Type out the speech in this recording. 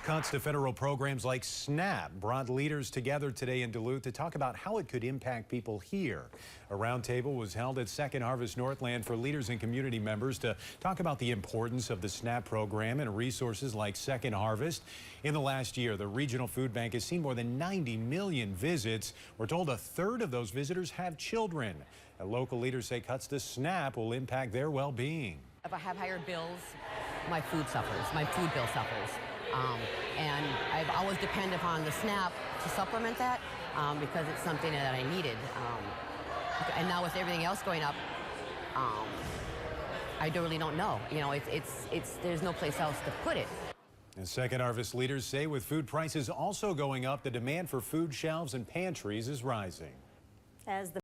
Cuts to federal programs like SNAP brought leaders together today in Duluth to talk about how it could impact people here. A roundtable was held at Second Harvest Northland for leaders and community members to talk about the importance of the SNAP program and resources like Second Harvest. In the last year, the regional food bank has seen more than 90 million visits. We're told a third of those visitors have children. And local leaders say cuts to SNAP will impact their well-being. If I have higher bills, my food suffers, my food bill suffers. And I've always depended upon the SNAP to supplement that because it's something that I needed. And now with everything else going up, I really don't know. You know, there's no place else to put it. And Second Harvest leaders say with food prices also going up, the demand for food shelves and pantries is rising. As the